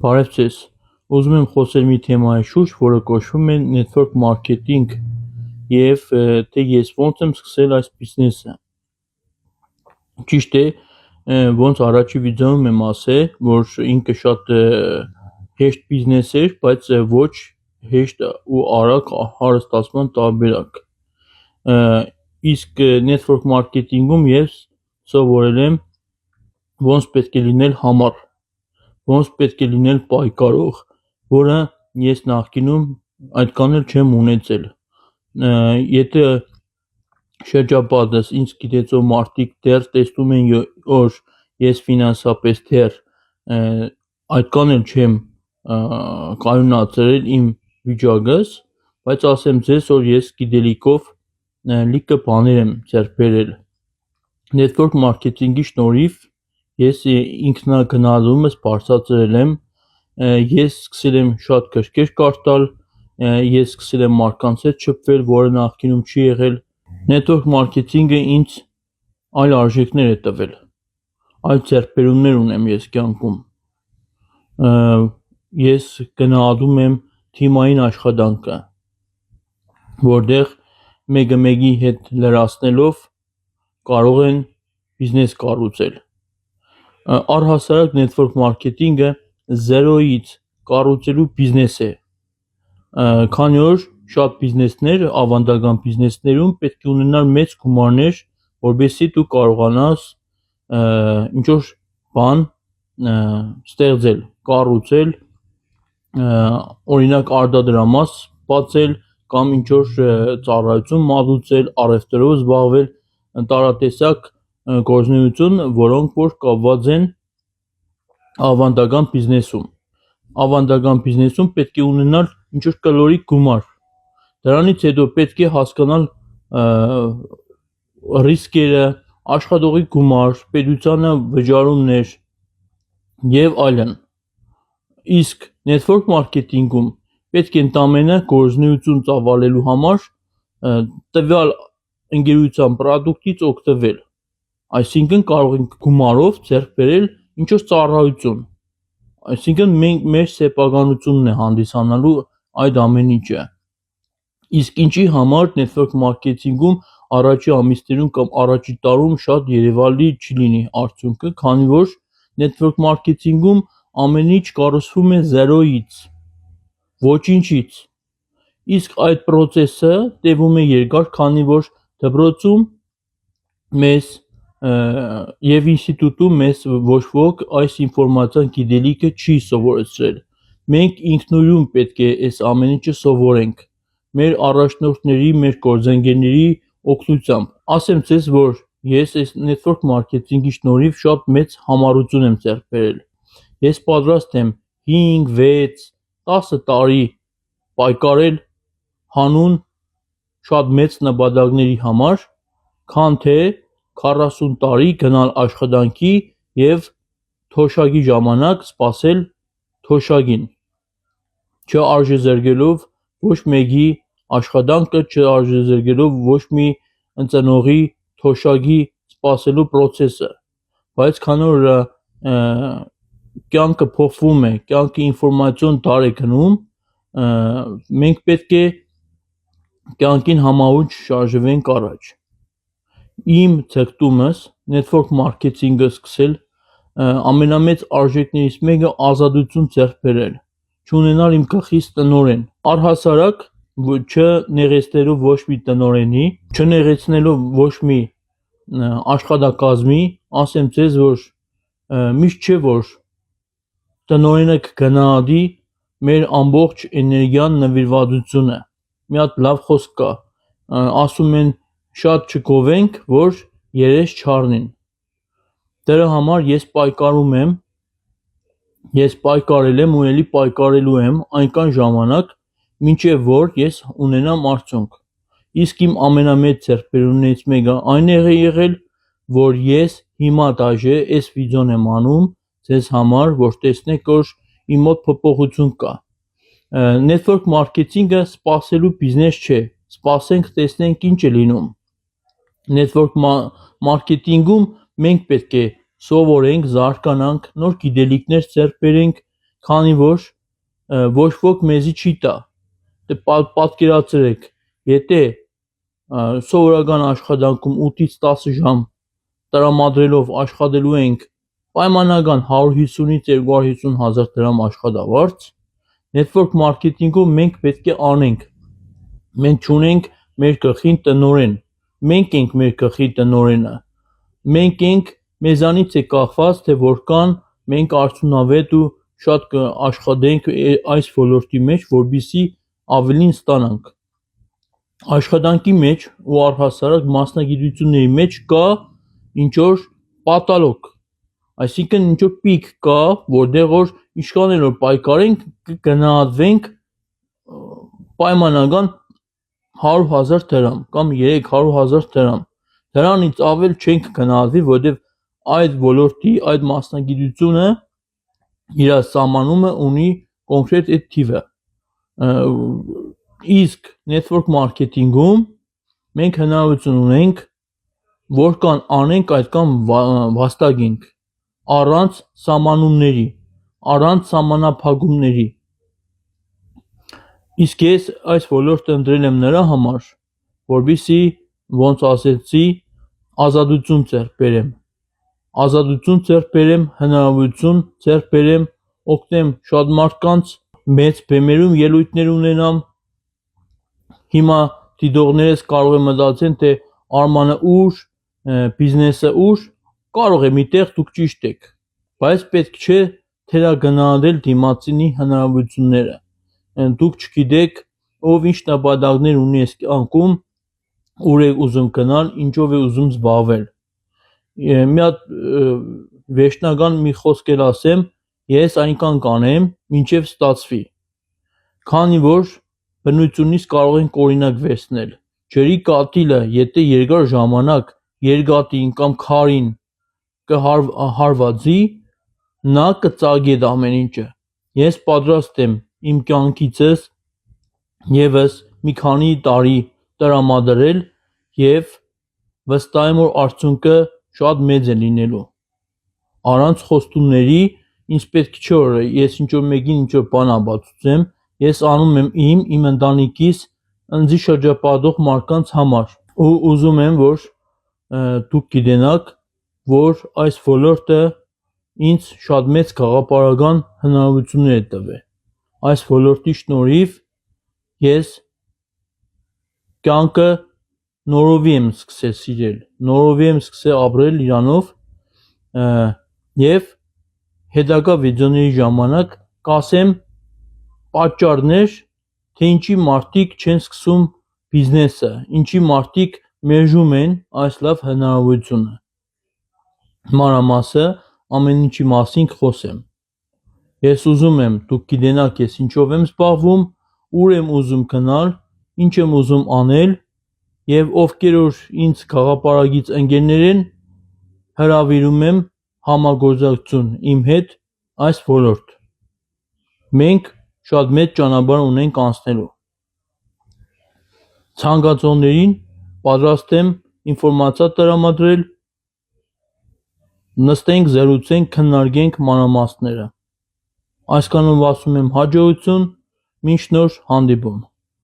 Բարև ձեզ, ուզում եմ խոսել մի թեմայի շուրջ, որը կոչվում է network marketing և թե ես ոնց եմ սկսել այս բիզնեսը։ Ճիշտ է, ոնց առաջի վիդեոում եմ ասել, որ ինքը շատ հեշտ բիզնես էր, բայց ոչ հեշտ ու արագ հարստացման տարբերակ։ Իսկ network marketing-ում ես սովորել եմ ոնց պետք է լինել համառ, ոնց պետք է լինել պայքարող, որը ես նախկինում այդքան էլ չեմ ունեցել։ Եթե շրջապատս ինձ գիտեցող մարդիկ դեռ տեսնում են, որ ես ֆինանսապես դեռ այդքան էլ չեմ կայունացրել իմ վիճակս, բայց ասեմ ձեզ, որ ես գիտելիքով լիքը բաներ եմ ձեռք բերել։ Network marketing-ի շնորհիվ ես ինքնագնահատումս բարձրացրել եմ, ես սկսել եմ շատ գրքեր կարդալ, ես սկսել եմ մարդկանց հետ շփվել, որը նախկինում չի եղել։ Network marketing-ը ինձ այլ արժեքներ է տվել, այլ ձեռքբերումներ ունեմ ես կյանքում։ Ես գնահատում եմ թիմային աշխատանքը, որտեղ մեկը մեկի հետ լրացնելով կարող են բիզնես կառուցել։ Առհասարակ network marketing-ը զերոյից կառուցելու բիզնես է, քանի որ շատ բիզնեսներ, ավանդական բիզնեսներում պետք է ունենալ մեծ գումարներ, որպեսզի դու կարողանաս ինչ-որ բան ստեղծել, կառուցել, օրինակ արտադրամաս բացել կամ ինչ-որ ծառայություն մատուցել, առևտրով զբաղվել, տարատեսակ գործունեություն, որոնք որ կապված են ավանդական բիզնեսում։ Ավանդական բիզնեսում պետք է ունենալ ինչ-որ կլորիկ գումար։ Դրանից հետո պետք է հասկանալ ռիսկերը, աշխատողի գումար, պետությանը վճարումներ և այլն։ Իսկ network marketing-ում պետք է ընդամենը գործունեություն ծավալելու համար տվյալ ընկերության պրոդուկտից օգտվել, այսինքն կարող ենք գումարով ձեռք բերել ինչ-որ ծառայություն, այսինքն մենք մեր սեփականությունն է հանդիսանալու այդ ամեն ինչը։ Իսկ ինչի համար network marketing-ում առաջի ամիսներում կամ առաջի տարում շատ երևալի չի լինի արդյունքը, քանի որ network marketing-ում ամեն ինչ կառուցվում է զերոյից, ոչինչից։ Իսկ այդ process-ը տևում է երկար, քանի որ դպրոցում մեզ և ինստիտուտում մեզ ոչ ոք այս ինֆորմացիան գիտելիքը չի սովորեցրել։ Մենք ինքնուրույն պետք է այս ամեն ինչը սովորենք մեր առաջնորդների, մեր գործընկերների օգնությամբ։ Ասեմ ձեզ, որ ես այս network marketing-ի շնորհիվ շատ մեծ համառություն եմ ձեռք բերել։ Ես պատրաստ եմ 5, 6, 10 տարի պայքարել հանուն շատ մեծ նպատակների համար, քան թե 40 տարի գնալ աշխատանքի և թոշակի ժամանակ սպասել թոշակին, չարժեզրկելով ոչ մեկի աշխատանքը, չարժեզրկելով ոչ մի ընծնողի թոշակի սպասելու process-ը, բայց քանի որ կյանքը փոխվում է, կյանքը ինֆորմացիոն դար է գնում, մենք պետք է կյանքին համահունչ շարժվենք առաջ։ Իմ ձգտումս network marketing-ը սկսել ամենամեծ արժեքներից մեկը ազատություն ձեռք բերել, չունենալ իմ գլխից տնօրեն, առհասարակ չնեղեցնելով ոչ մի տնօրենի, չնեղեցնելով ոչ մի աշխատակազմի, ասեմ ձեզ, որ միշտ չէ, որ տնօրենը կգնահատի մեր ամբողջ էներգիան, նվիրվածությունը։ Մի հատ լավ խոսք կա, ասում են շատ չգովենք, որ երես չառնին։ Դրա համար ես պայքարում եմ, ես պայքարել եմ ու ելի պայքարելու եմ այնքան ժամանակ, մինչև որ ես ունենամ արդյունք։ Իսկ իմ ամենամեծ ձեռքբերումներից մեկը այն է եղել, որ ես հիմա դաժե այս վիդեոն եմ անում ձեզ համար, որ տեսնեք, որ իմ մոտ փոփոխություն կա։ Network marketing-ը սպասելու բիզնես չէ, սպասենք տեսնենք ինչ է լինում։ Network marketing-ում մենք պետք է սովորենք, զարգանանք, նոր գիտելիքներ ձեռք բերենք քանի որ ոչ ոք մեզի չի տա։ Դե պատկերացրեք, եթե սովորական աշխատանքում 8-ից 10 ժամ տրամադրելով աշխատելու ենք պայմանական 150-ից 250 հազար դրամ աշխատավարձ, network marketing-ում մենք պետք է անենք։ Մենք չունենք մեր գլխին տնօրեն, մենք ենք մեր գլխի տնօրենը, մենք ենք, մեզանից է կախված, թե որքան մենք արդյունավետ ու շատ աշխատենք այս ոլորտի մեջ, որպեսզի ավելին ստանանք։ Աշխատանքի մեջ ու առհասարակ մասնագիտությունների մեջ կա ինչ-որ պատալոգ, այսինքն ինչ-որ պիկ կա, որտեղ որ ինչքան որ պայքարենք, կգնահատվենք պայմանական 100,000 դրամ կամ 300,000 դրամ, դրանից ավել չենք գնահատվի, որտեղ այդ ոլորտի, այդ մասնագիտությունը իր սահմանումը ունի կոնկրետ այդ թիվը։ Իսկ network marketing-ում մենք հնարավորություն ունենք որքան անենք այդքան վաստակենք առանց սահմանումների, առանց սահմանափակումների։ Իսկ ես այս ոլորտը ընտրել եմ նրա համար, որպեսզի ոնց ասեցի, ազատություն ձեռք բերեմ, հնարավորություն ձեռք բերեմ, օգնեմ շատ մարդկանց, մեծ բեմերում ելույթներ ունենամ։ Հիմա դիտողներս կարող են մտածեն, թե Արմանը ուր, բիզնեսը ուր, կարող է միտեղ դուք ճիշտ եք, բայց պետք չէ թերագնահատել դիմացինի հնարավորությունները։ Դուք չգիտեք ով ինչ նպատակներ ունի այս կյանքում, ուր է ուզում գնալ, ինչով է ուզում զբաղվել։ Մի հատ վերջնական մի խոսք էլ ասեմ, ես այնքան կանեմ, մինչև ստացվի, քանի որ բնությունից կարող ենք օրինակ վերցնել։ Ջրի կաթիլը, եթե երկար ժամանակ երկաթին կամ քարին կհարվածի, նա կծագի այդ ամեն ինչը։ Ես պատրաստ եմ իմ կյանքիցս եւս մի քանի տարի տրամադրել եւ վստահ եմ, որ արդյունքը շատ մեծ է լինելու։ Առանց խոստումների ինձ պետք չէ որ ես ինչ-որ մեկին ինչ-որ բան ապացուցեմ, ես անում եմ իմ ընտանիքիս, ինձ շրջապատող մարդկանց համար։ Ու ուզում եմ, որ դուք գիտենաք, որ այս ոլորտը ինձ շատ մեծ գաղափարական հնարավորություններ է տվել։ Այս ոլորտի շնորհիվ ես կյանքը նորովի եմ սկսել սիրել, նորովի եմ սկսել ապրել իրանով եւ հետագա վիդեոների ժամանակ կասեմ պատճառներ, թե ինչի մարդիկ չեն սկսում բիզնեսը, ինչի մարդիկ մերժում են այս լավ հնարավորությունը։ Մանրամասը ամեն ինչի մասին կխոսեմ։ Ես ուզում եմ դուք գիտենաք ես ինչով եմ զբաղվում, ուր եմ ուզում գնալ, ինչ եմ ուզում անել եւ ովքեր որ ինձ գաղափարագից ընկերներ են, հրավիրում եմ համագործակցություն իմ հետ այս ոլորտ։ Մենք շատ մեծ ճանապարհ ունենք անցնելու։ Ցանկացողներին պատրաստ եմ ինֆորմացիա տրամադրել, նստենք, զրուցենք, քննարկենք մանրամասները։ Այսքանով ասում եմ հաջողություն, մինչ նոր հանդիպում։